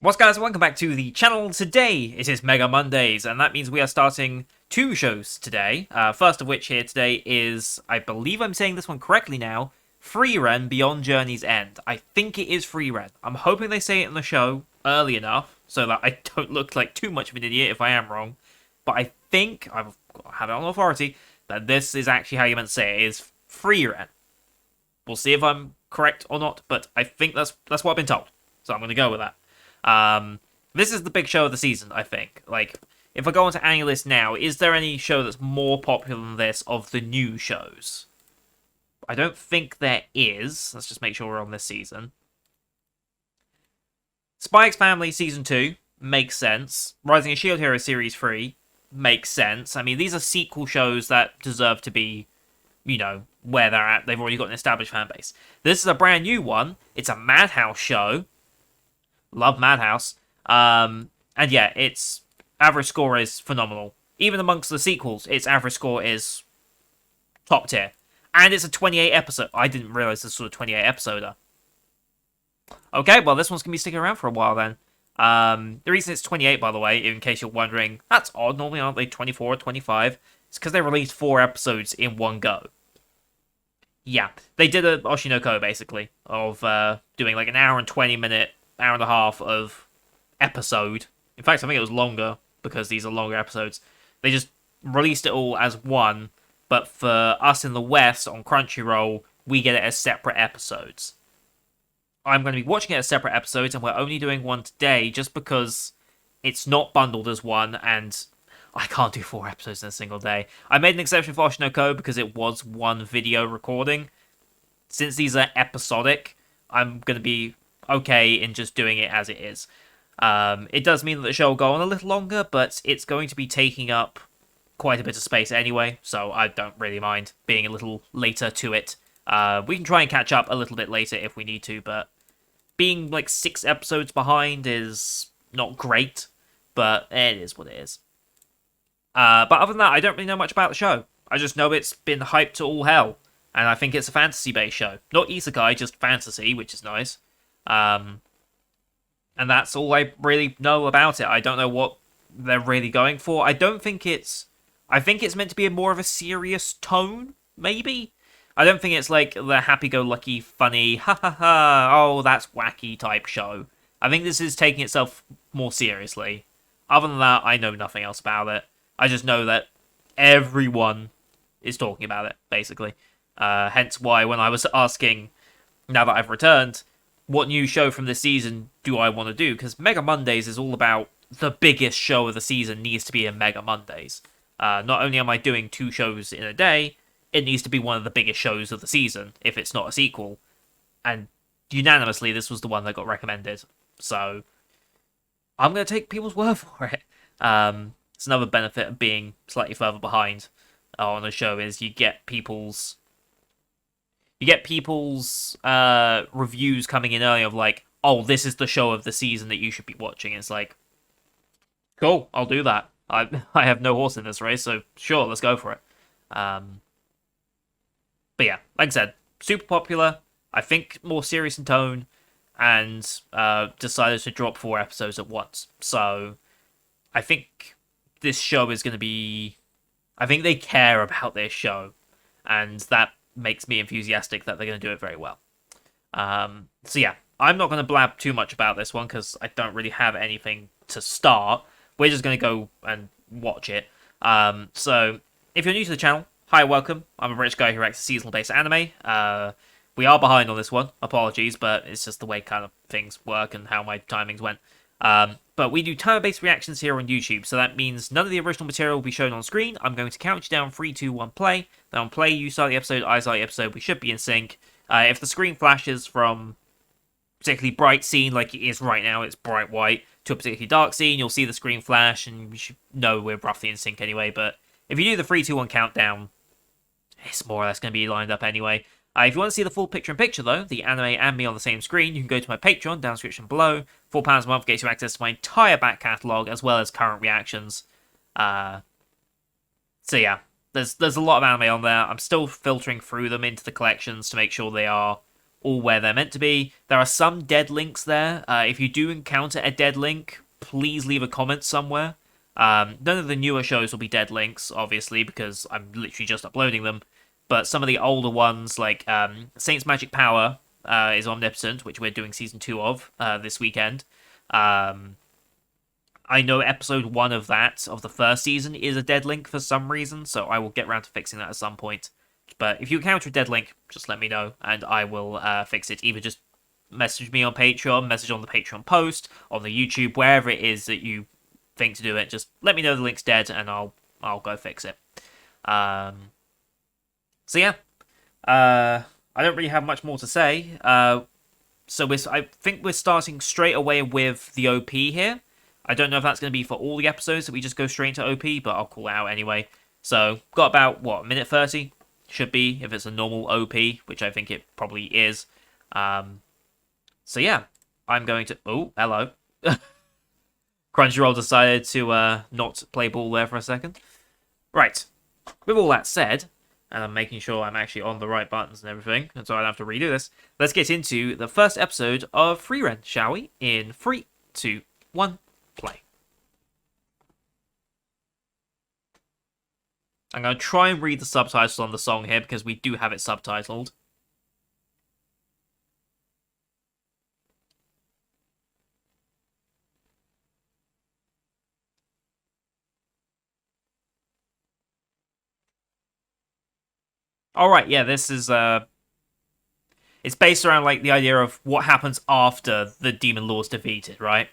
What's guys, welcome back to the channel. Today it is Mega Mondays, and that means we are starting two shows today. First of which here today is, I believe I'm saying this one correctly now, Frieren Beyond Journey's End. I think it is Frieren. I'm hoping they say it in the show early enough so that I don't look like too much of an idiot if I am wrong. But I think, I've had it on authority, that this is actually how you meant to say it, is Frieren. We'll see if I'm correct or not, but I think that's what I've been told. So I'm going to go with that. This is the big show of the season, I think. Like, if I go onto Annual List now, is there any show that's more popular than this of the new shows? I don't think there is. Let's just make sure we're on this season. Spy X Family Season 2 makes sense. Rising of Shield Hero Series 3 makes sense. I mean, these are sequel shows that deserve to be, where they're at. They've already got an established fan base. This is a brand new one. It's a Madhouse show. Love Madhouse. And yeah, its average score is phenomenal. Even amongst the sequels, its average score is top tier. And it's a 28 episode. I didn't realize this was a 28 episoder. Okay, well, this one's going to be sticking around for a while then. The reason it's 28, by the way, in case you're wondering, that's odd. Normally, aren't they 24 or 25? It's because they released 4 episodes in one go. Yeah, they did a Oshinoko, basically, of doing like an hour and 20-minute hour and a half of episode. In fact, I think it was longer because these are longer episodes. They just released it all as one, but for us in the West on Crunchyroll, we get it as separate episodes. I'm going to be watching it as separate episodes, and we're only doing one today just because it's not bundled as one, and I can't do 4 episodes in a single day. I made an exception for Oshinoko because it was one video recording. Since these are episodic, I'm going to be okay in just doing it as it is. It does mean that the show will go on a little longer, but it's going to be taking up quite a bit of space anyway, so I don't really mind being a little later to it. We can try and catch up a little bit later if we need to, but being like 6 episodes behind is not great, but it is what it is. But other than that, I don't really know much about the show. I just know it's been hyped to all hell, and I think it's a fantasy-based show. Not isekai, just fantasy, which is nice. And that's all I really know about it. I don't know what they're really going for. I think it's meant to be more of a serious tone, maybe? I don't think it's like the happy-go-lucky, funny, ha ha ha, oh, that's wacky type show. I think this is taking itself more seriously. Other than that, I know nothing else about it. I just know that everyone is talking about it, basically. Hence why when I was asking, now that I've returned, what new show from this season do I want to do? Because Mega Mondays is all about the biggest show of the season needs to be in Mega Mondays. Not only am I doing 2 shows in a day, it needs to be one of the biggest shows of the season, if it's not a sequel. And unanimously, this was the one that got recommended. So, I'm going to take people's word for it. It's another benefit of being slightly further behind on a show is you get people's reviews coming in early of like, oh, this is the show of the season that you should be watching. It's like, cool, I'll do that. I have no horse in this race, so sure, let's go for it. But yeah, like I said, super popular. I think more serious in tone, and decided to drop 4 episodes at once. So I think this show is going to be. I think they care about their show, and that makes me enthusiastic that they're going to do it very well. So yeah, I'm not going to blab too much about this one because I don't really have anything to start. We're just going to go and watch it. So if you're new to the channel, hi, welcome. I'm a British guy who reacts to seasonal-based anime. We are behind on this one. Apologies, but it's just the way kind of things work and how my timings went. But we do timer-based reactions here on YouTube, so that means none of the original material will be shown on screen. I'm going to count you down 3, 2, 1, play. Then on play, you start the episode, I start the episode. We should be in sync. If the screen flashes from a particularly bright scene like it is right now, it's bright white, to a particularly dark scene, you'll see the screen flash, and you should know we're roughly in sync anyway. But if you do the 3, 2, 1 countdown, it's more or less going to be lined up anyway. If you want to see the full picture-in-picture, though, the anime and me on the same screen, you can go to my Patreon, down in the description below. £4 a month gets you access to my entire back catalogue, as well as current reactions. So yeah, there's a lot of anime on there. I'm still filtering through them into the collections to make sure they are all where they're meant to be. There are some dead links there. If you do encounter a dead link, please leave a comment somewhere. None of the newer shows will be dead links, obviously, because I'm literally just uploading them. But some of the older ones, like Saint's Magic Power, is Omnipotent, which we're doing season 2 of this weekend. Um, I know episode 1 of that, of the first season, is a dead link for some reason, so I will get around to fixing that at some point. But if you encounter a dead link, just let me know, and I will fix it. Either just message me on Patreon, message on the Patreon post, on the YouTube, wherever it is that you think to do it. Just let me know the link's dead, and I'll go fix it. So yeah, I don't really have much more to say. I think we're starting straight away with the OP here. I don't know if that's going to be for all the episodes that we just go straight into OP, but I'll call it out anyway. So, got about, minute 30? Should be, if it's a normal OP, which I think it probably is. So yeah, I'm going to... Oh, hello. Crunchyroll decided to not play ball there for a second. Right, with all that said, and I'm making sure I'm actually on the right buttons and everything, and so I don't have to redo this, let's get into the first episode of Frieren, shall we? In 3, 2, 1, play. I'm going to try and read the subtitles on the song here, because we do have it subtitled. Alright, yeah, this is, it's based around, like, the idea of what happens after the Demon Lord's defeated, right?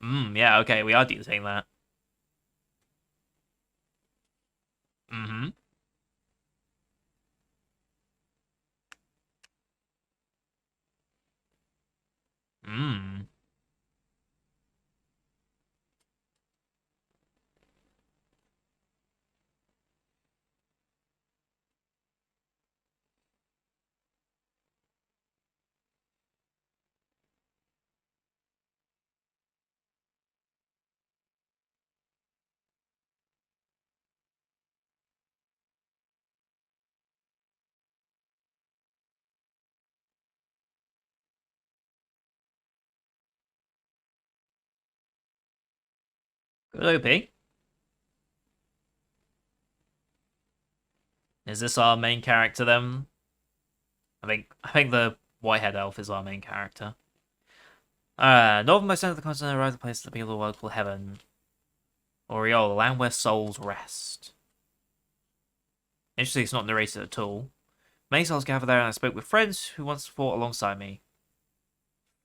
Yeah, okay, we are detailing that. Mm-hmm. Mm. Good OP. Is this our main character then? I think the Whitehead Elf is our main character. Northernmost end of the continent arrives the place that people of the world call heaven. Oriole, the land where souls rest. Interesting, it's not narrated at all. Many souls gather there, and I spoke with friends who once fought alongside me.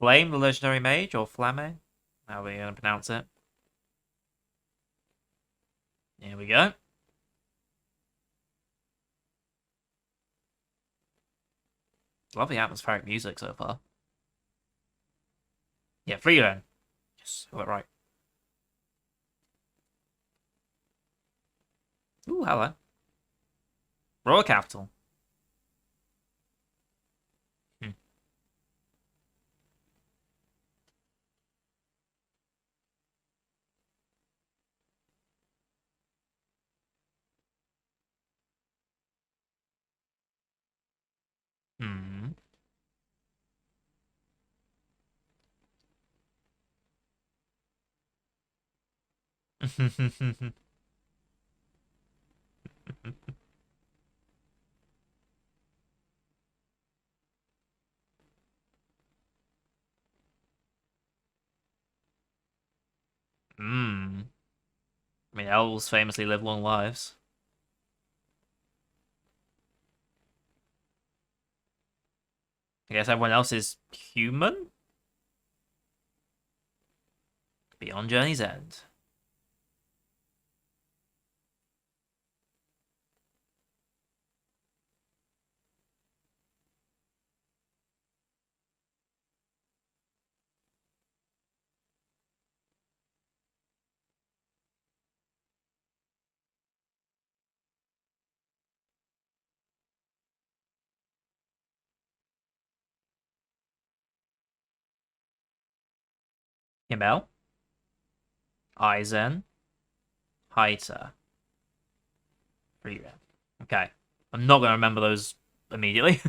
Flame, the legendary mage, or Flamme? How are we going to pronounce it? Here we go. Lovely atmospheric music so far. Yeah, Frieren. Yes, got it right. Ooh, hello. Royal Capital. Hmm. Hmm. Hmm. I mean, elves famously live long lives. I guess everyone else is human? Beyond Journey's End. Himmel. Aizen. Haita. Frieren. Okay. I'm not going to remember those immediately.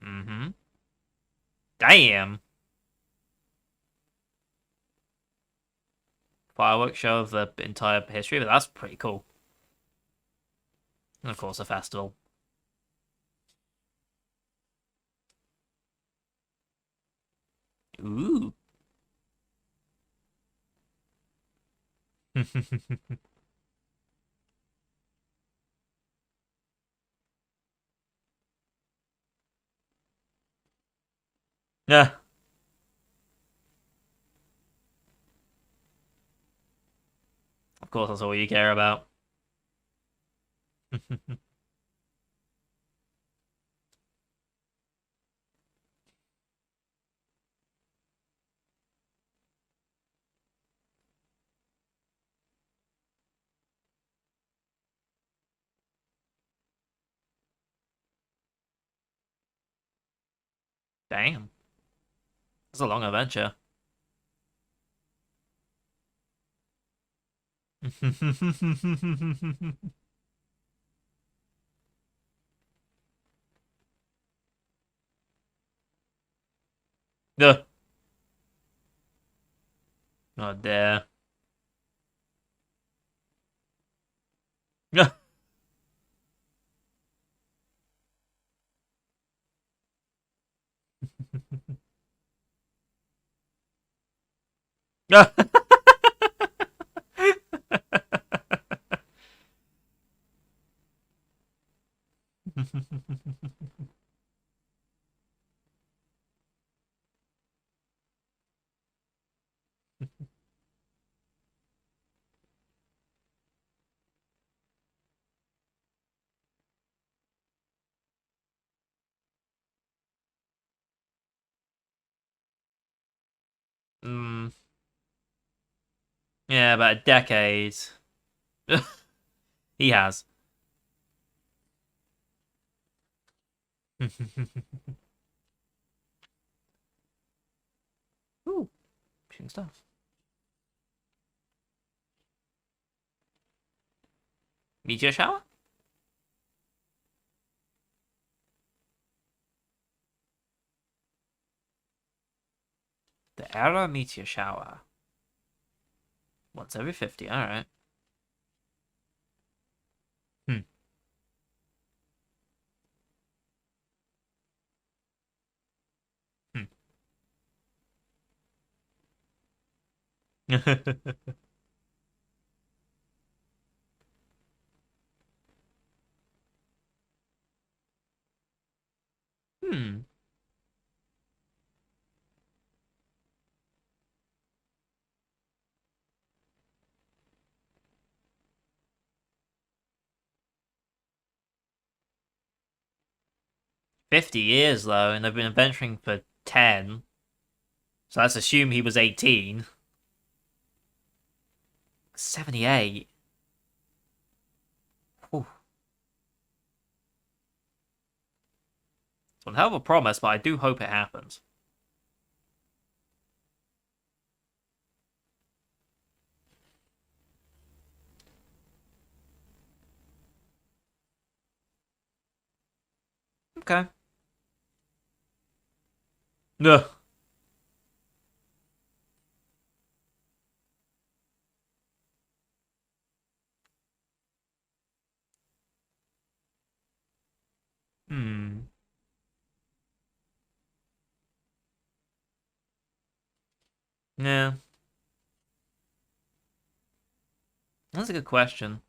Mm-hmm. Damn. Fireworks show of the entire history, but that's pretty cool. And of course, a festival. Ooh. Yeah, of course, that's all you care about. Damn. It's a long adventure. Ugh. Oh, dear. Mm, yeah, about a decade. He has. Ooh, interesting stuff. Meteor shower? The Era meteor shower. Once every 50, alright. Hmm. Hmm. Hmm. 50 years, though, and they've been adventuring for 10. So let's assume he was 18. 78. Whew. It's one hell of a promise, but I do hope it happens. Okay. No. Hmm. Yeah. That's a good question.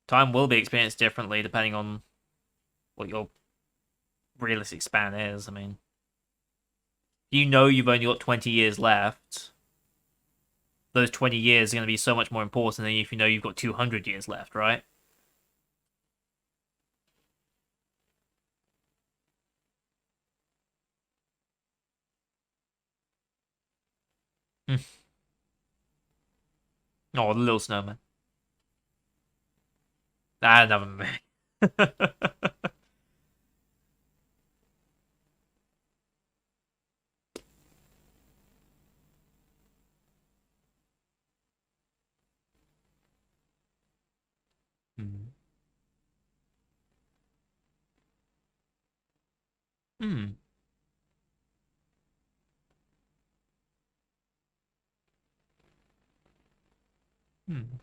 Time will be experienced differently depending on what your realistic span is. I mean, you know you've only got 20 years left. Those 20 years are going to be so much more important than if you know you've got 200 years left, right? Oh, the little snowman. Ah, never mind. Hmm. Hmm.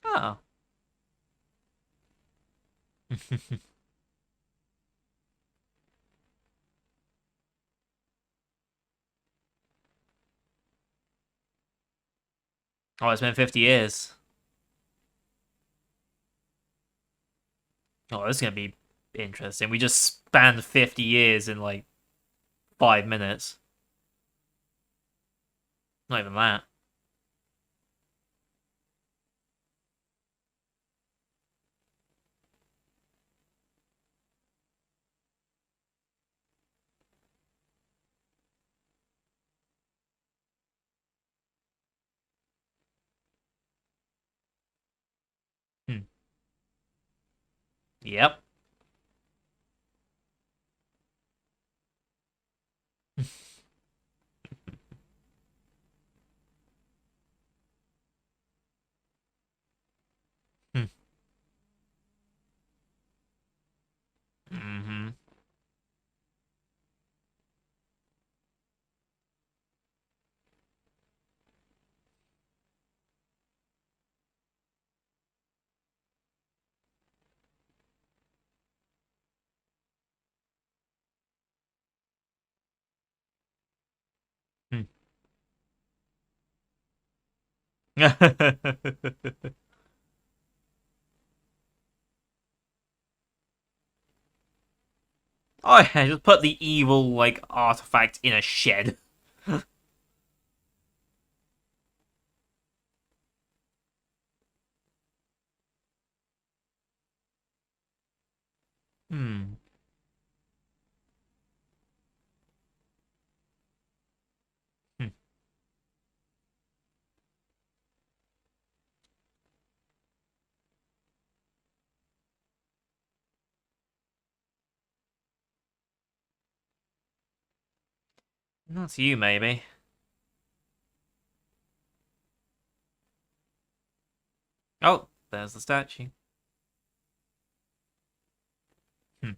Oh. Oh, it's been 50 years. Oh, this is gonna be interesting. We just spanned 50 years in like 5 minutes. Not even that. Hmm. Yep. Hmm. Mm-hmm. Hmm. Oh yeah, just put the evil like artifact in a shed. Hmm. Hmm. That's you, maybe. Oh, there's the statue. Hmm.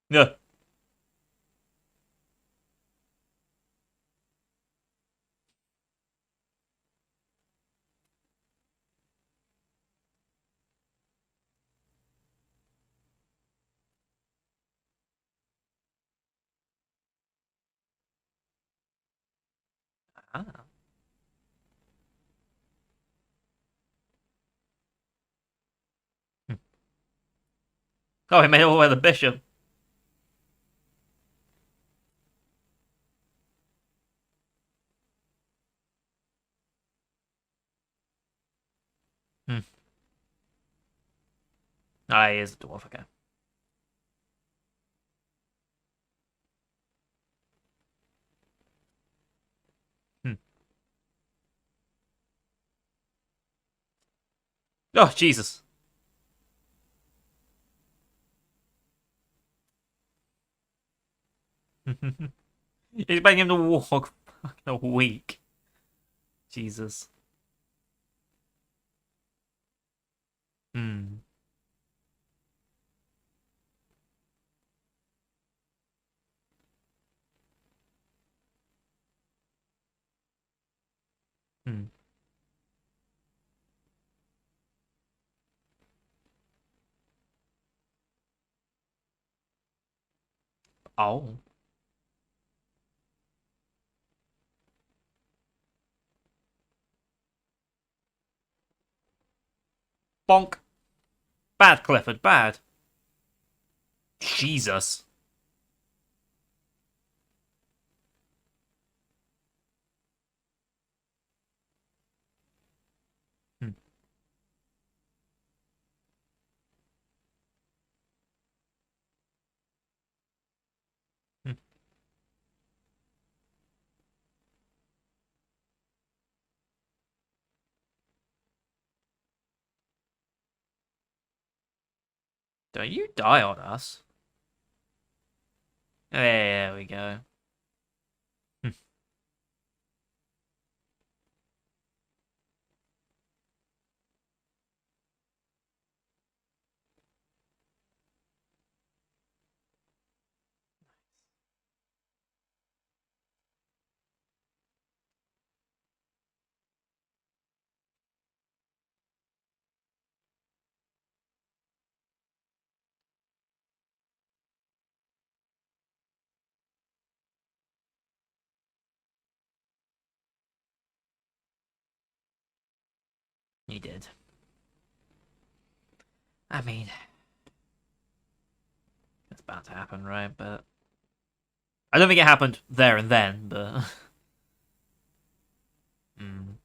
Yeah. Ah. Hmm. Oh, he made it all the way to the bishop. Hmm. Ah, he is a dwarf. Okay. Hmm. Oh, Jesus. He's making him to walk fucking a week. Jesus. Hmm. Hmm. Oh. Bonk. Bad, Clifford. Bad. Jesus. Hmm. Hmm. Don't you die on us. There we go. He did. I mean, it's about to happen, right? But I don't think it happened there and then, but mm.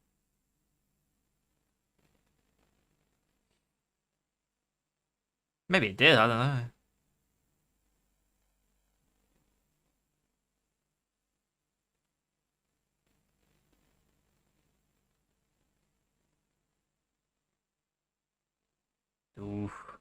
Maybe it did. I don't know. Oof.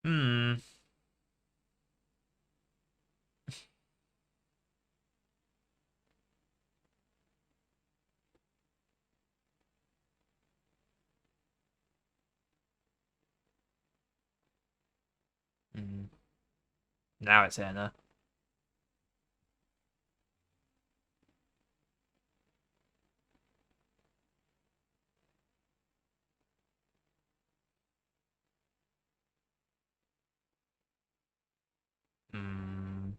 Hmm. Mm. Now it's Anna. Hmm.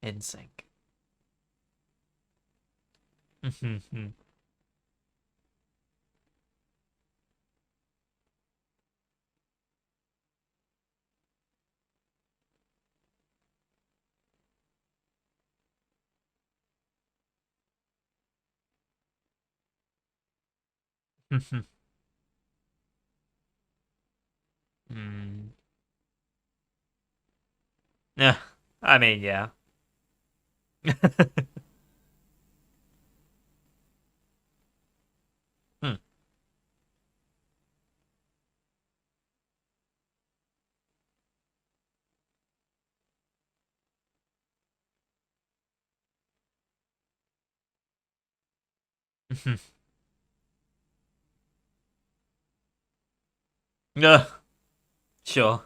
In sync. Hmm. Yeah. I mean, yeah. Hmm. Yeah. Sure.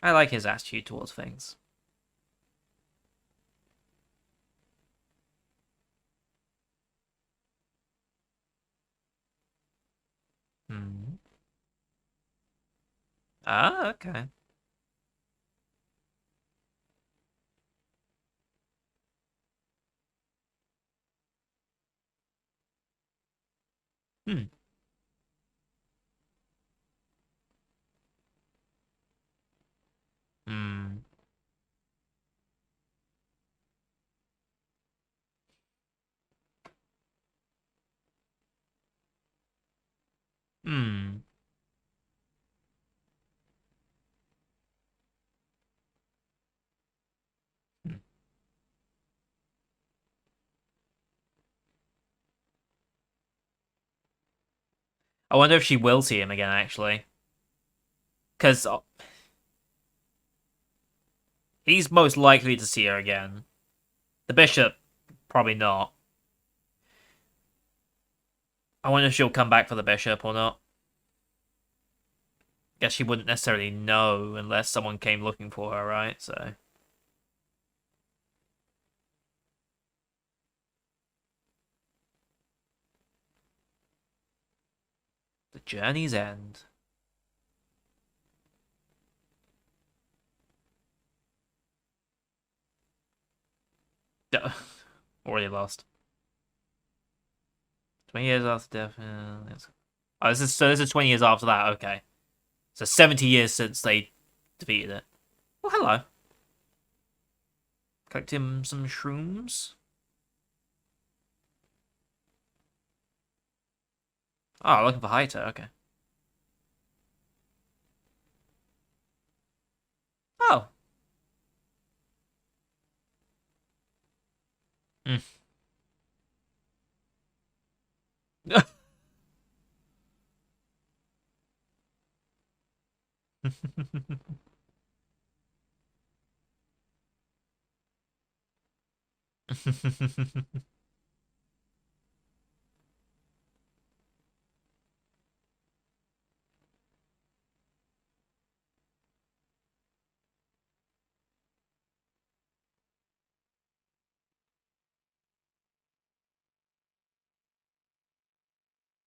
I like his attitude towards things. Hmm. Ah, okay. Hmm. Hmm. Hmm. Hmm. I wonder if she will see him again, actually. Because he's most likely to see her again. The bishop, probably not. I wonder if she'll come back for the bishop or not. Guess she wouldn't necessarily know unless someone came looking for her, right? So. Journey's End. Already lost. 20 years after death. Oh, this is 20 years after that. Okay, so 70 years since they defeated it. Oh, hello. Collect him some shrooms. Oh, looking for Haito. Okay. Oh. Mm.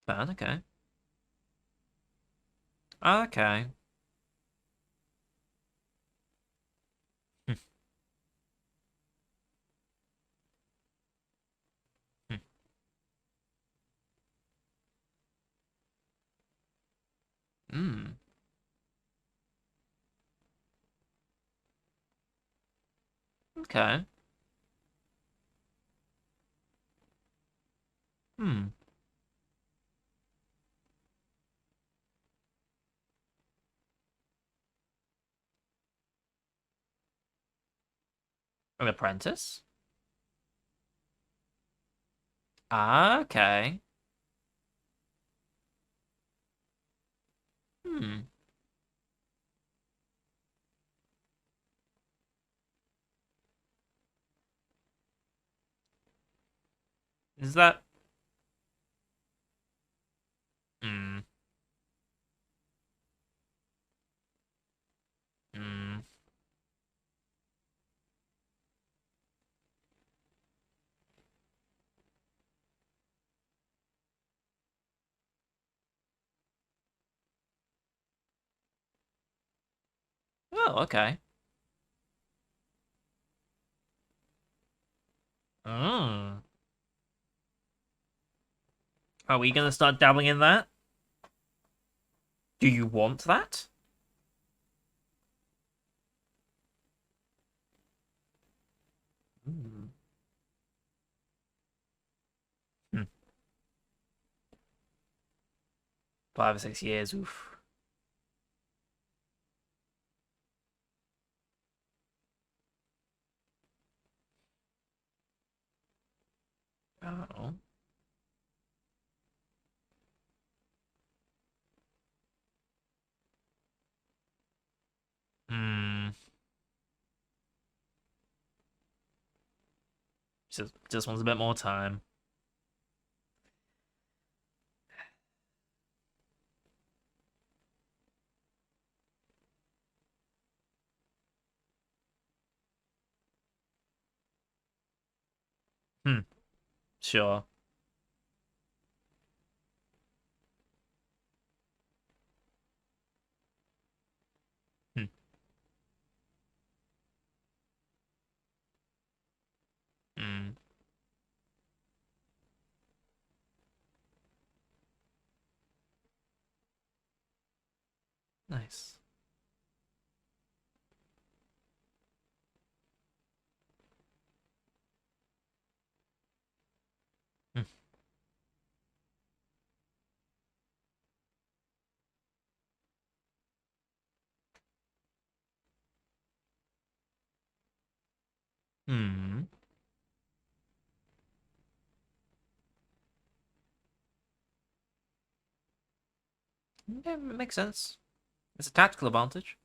Fun. Okay. Okay. Hmm. Okay. Hmm. An apprentice? Okay. Hmm. Is that? Hmm. Hmm. Oh, okay. Hmm. Are we gonna start dabbling in that? Do you want that? Hmm. Hmm. 5 or 6 years. Oof. Oh. Hmm. Just wants a bit more time. Hmm. Sure. Hmm. Hmm. Nice. Hmm. Hmm. Yeah, it makes sense. It's a tactical advantage.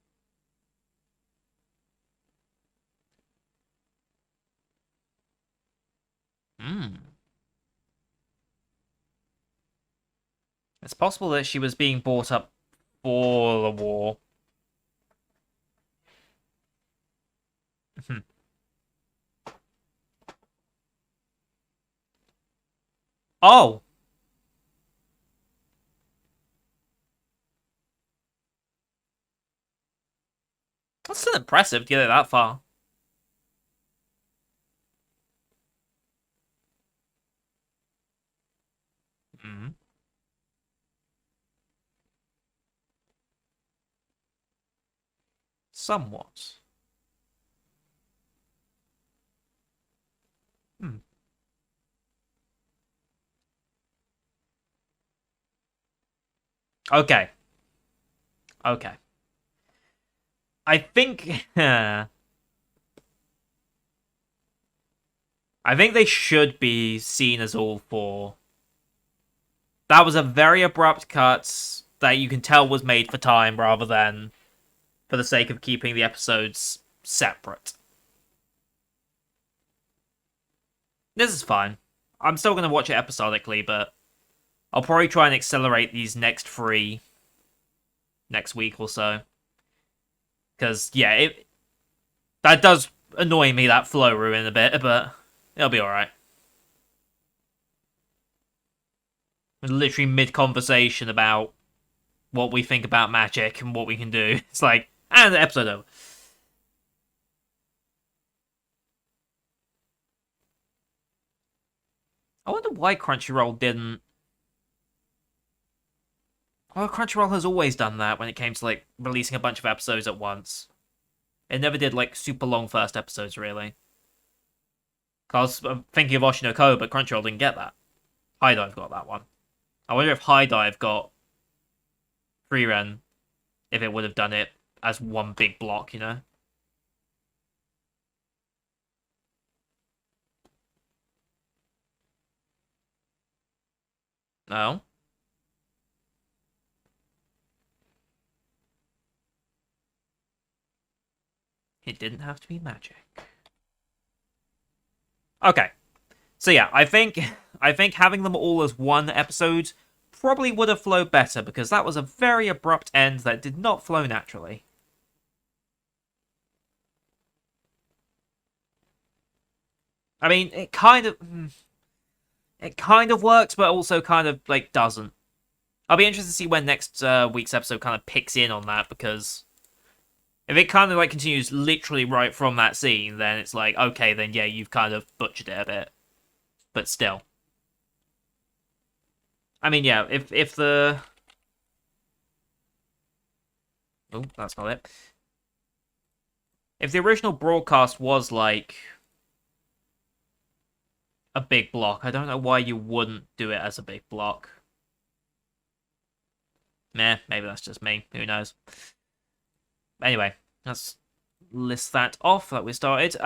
Hmm. It's possible that she was being brought up for the war. Hmm. Oh, That's still impressive to get it that far. Mm, somewhat. Hmm. Okay. Okay. I think. I think they should be seen as all four. That was a very abrupt cut that you can tell was made for time rather than for the sake of keeping the episodes separate. This is fine. I'm still going to watch it episodically, but I'll probably try and accelerate these next three next week or so. Because, yeah, that does annoy me, that flow ruin a bit, but it'll be alright. Literally mid-conversation about what we think about magic and what we can do. It's like, and the episode over. I wonder why Crunchyroll didn't. Well, Crunchyroll has always done that when it came to like releasing a bunch of episodes at once. It never did like super long first episodes, really. Cause I'm thinking of Oshinoko, but Crunchyroll didn't get that. High Dive got that one. I wonder if High Dive got Frieren, if it would have done it as one big block, you know? No, it didn't have to be magic. Okay, so yeah, I think having them all as one episode probably would have flowed better because that was a very abrupt end that did not flow naturally. I mean, it kind of works, but also kind of like doesn't. I'll be interested to see when next week's episode kind of picks in on that because if it kind of like continues literally right from that scene, then it's like okay, then yeah, you've kind of butchered it a bit, but still. I mean, yeah, if the oh, that's not it. If the original broadcast was like a big block, I don't know why you wouldn't do it as a big block. Meh, maybe that's just me. Who knows? Anyway, let's list that off that we started.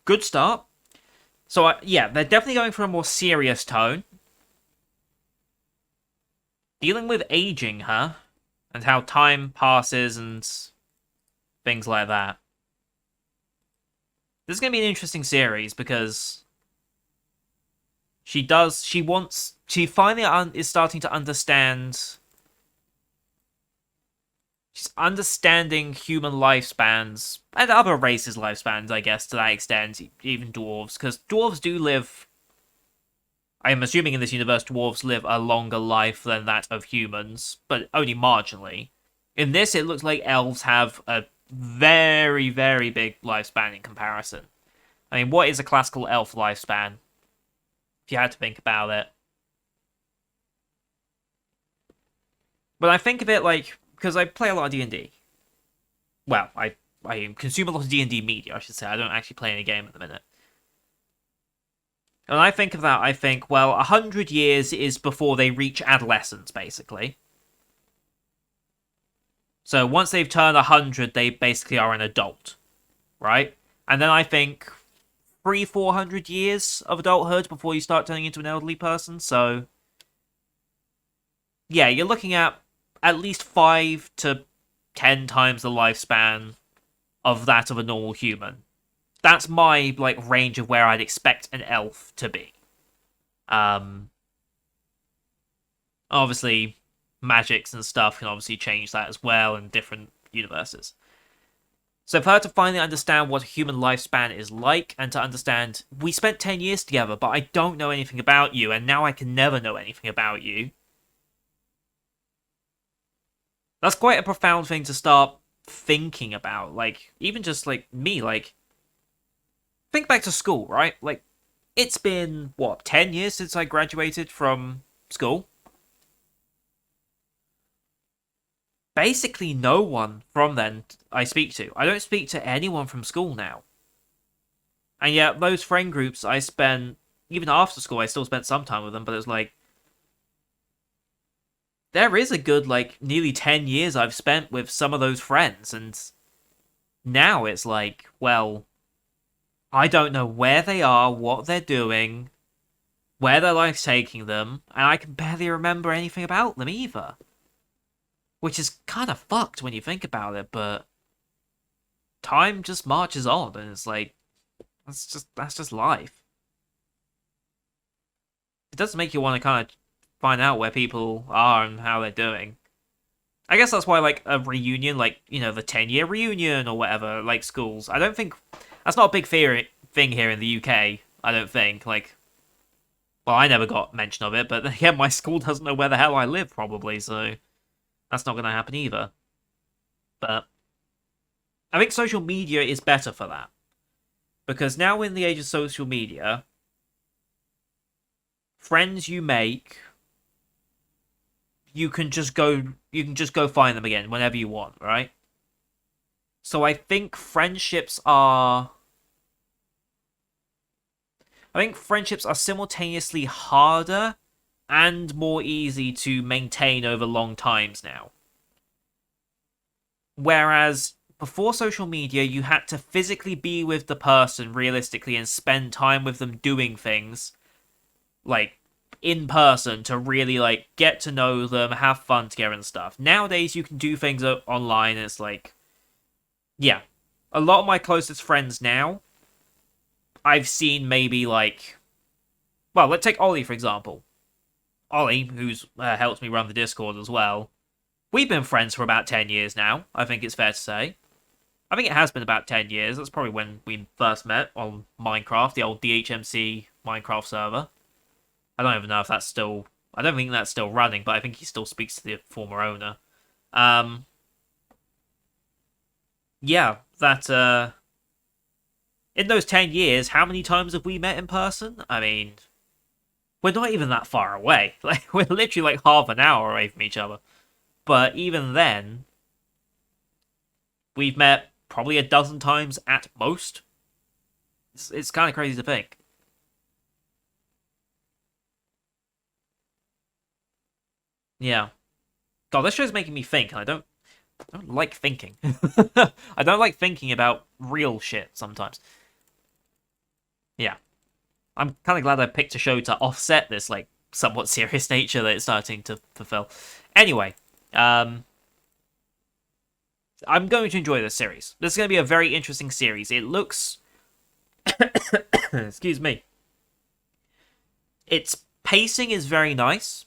Good start. So yeah, they're definitely going for a more serious tone. Dealing with aging, huh? And how time passes and things like that. This is going to be an interesting series because she finally is starting to understand. She's understanding human lifespans and other races' lifespans, I guess, to that extent, even dwarves, because dwarves do live. I'm assuming in this universe, dwarves live a longer life than that of humans, but only marginally. In this, it looks like elves have a very, very big lifespan in comparison. I mean, what is a classical elf lifespan? If you had to think about it. But I think of it like, because I play a lot of D&D. Well, I consume a lot of D&D media, I should say. I don't actually play any game at the minute. And I think of that, I think, well, 100 years is before they reach adolescence, basically. So once they've turned 100, they basically are an adult, right? And then I think 400 years of adulthood before you start turning into an elderly person. So yeah, you're looking at least 5 to 10 times the lifespan of that of a normal human. That's my like range of where I'd expect an elf to be. Um, obviously, magics and stuff can obviously change that as well in different universes. So for her to finally understand what a human lifespan is like, and to understand, we spent 10 years together, but I don't know anything about you, and now I can never know anything about you. That's quite a profound thing to start thinking about, like, even just like me, like, think back to school, right? Like, it's been what, 10 years since I graduated from school. Basically no one from then I speak to. I don't speak to anyone from school now. And yet those friend groups I spent, even after school I still spent some time with them, but it's like there is a good like nearly 10 years I've spent with some of those friends, and now it's like, well, I don't know where they are, what they're doing, where their life's taking them, and I can barely remember anything about them either. Which is kind of fucked when you think about it, but time just marches on, and it's like that's just life. It does make you want to kind of find out where people are and how they're doing. I guess that's why like a reunion, like the 10-year reunion or whatever, like schools. I don't think that's not a big thing here in the UK. I don't think like. Well, I never got mention of it, but again, my school doesn't know where the hell I live, probably, so that's not going to happen either. But I think social media is better for that. Because now in the age of social media, friends you make, you can just go find them again whenever you want, right? So I think friendships are simultaneously harder and more easy to maintain over long times now. Whereas before social media, you had to physically be with the person realistically and spend time with them doing things like in person to really like get to know them, have fun together and stuff. Nowadays, you can do things online, and it's like, yeah, a lot of my closest friends now, I've seen maybe like, well, let's take Ollie for example. Ollie, who's helped me run the Discord as well. We've been friends for about 10 years now, I think it's fair to say. I think it has been about 10 years. That's probably when we first met on Minecraft, the old DHMC Minecraft server. I don't even know if that's still. I don't think that's still running, but I think he still speaks to the former owner. Um, yeah, that. In those 10 years, how many times have we met in person? I mean, we're not even that far away. Like, we're literally like half an hour away from each other. But even then, we've met probably a dozen times at most. It's kind of crazy to think. Yeah. God, this show's making me think, and I don't like thinking. I don't like thinking about real shit sometimes. Yeah. I'm kind of glad I picked a show to offset this, like, somewhat serious nature that it's starting to fulfill. Anyway, um, I'm going to enjoy this series. This is going to be a very interesting series. It looks. Excuse me. Its pacing is very nice.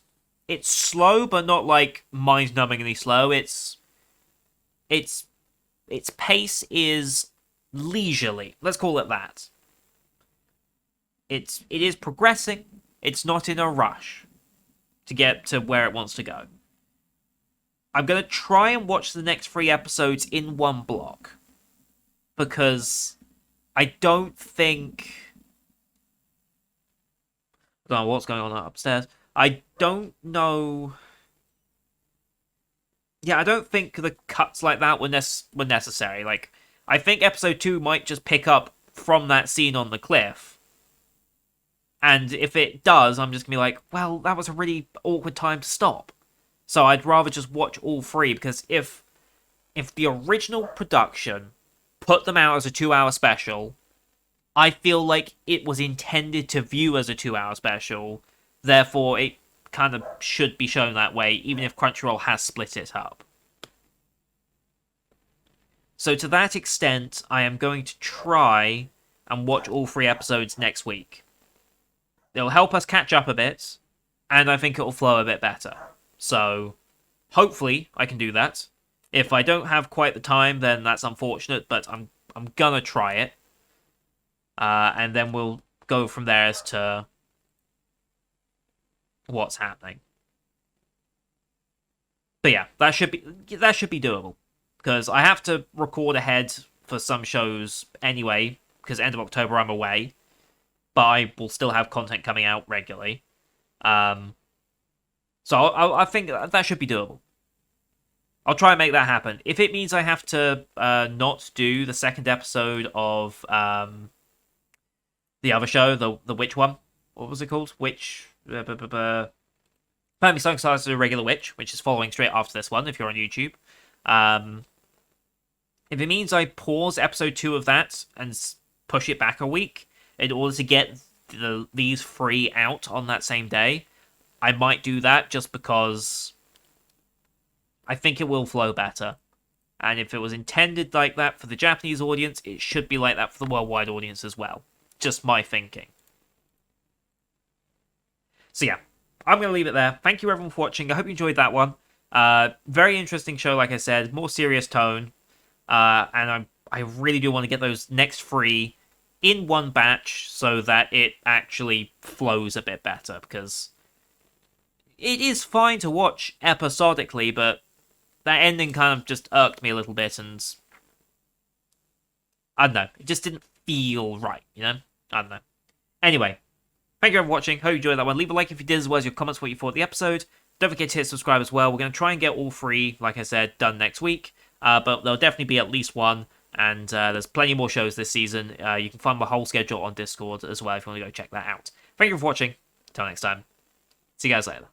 It's slow, but not like mind-numbingly slow. It's its pace is leisurely. Let's call it that. It is progressing. It's not in a rush to get to where it wants to go. I'm gonna try and watch the next 3 episodes in one block because I don't think I don't know what's going on upstairs. I don't know. Yeah, I don't think the cuts like that were necessary. Like, I think episode 2 might just pick up from that scene on the cliff. And if it does, I'm just gonna be like, well, that was a really awkward time to stop. So I'd rather just watch all three because if the original production put them out as a 2 hour special, I feel like it was intended to view as a 2 hour special. Therefore, it kind of should be shown that way, even if Crunchyroll has split it up. So to that extent, I am going to try and watch all 3 episodes next week. It'll help us catch up a bit, and I think it'll flow a bit better. So, hopefully, I can do that. If I don't have quite the time, then that's unfortunate, but I'm gonna try it. And then we'll go from there as to what's happening. But yeah, that should be doable. because I have to record ahead for some shows anyway, because end of October I'm away, but I will still have content coming out regularly. So I think that should be doable. I'll try and make that happen. If it means I have to not do the second episode of the other show, the witch one, what was it called? Witch. Family Stone Stars is a regular witch, which is following straight after this one. If you're on YouTube, if it means I pause episode 2 of that and push it back a week in order to get these 3 out on that same day, I might do that just because I think it will flow better. And if it was intended like that for the Japanese audience, it should be like that for the worldwide audience as well. Just my thinking. So yeah, I'm going to leave it there. Thank you everyone for watching. I hope you enjoyed that one. Very interesting show, like I said. More serious tone. And I really do want to get those next 3 in one batch so that it actually flows a bit better. Because it is fine to watch episodically, but that ending kind of just irked me a little bit, and I don't know, it just didn't feel right, you know? I don't know. Anyway, thank you for watching. Hope you enjoyed that one. Leave a like if you did, as well as your comments what you thought of the episode. Don't forget to hit subscribe as well. We're going to try and get all 3, like I said, done next week, but there'll definitely be at least one, and there's plenty more shows this season. You can find my whole schedule on Discord as well if you want to go check that out. Thank you for watching. Until next time. See you guys later.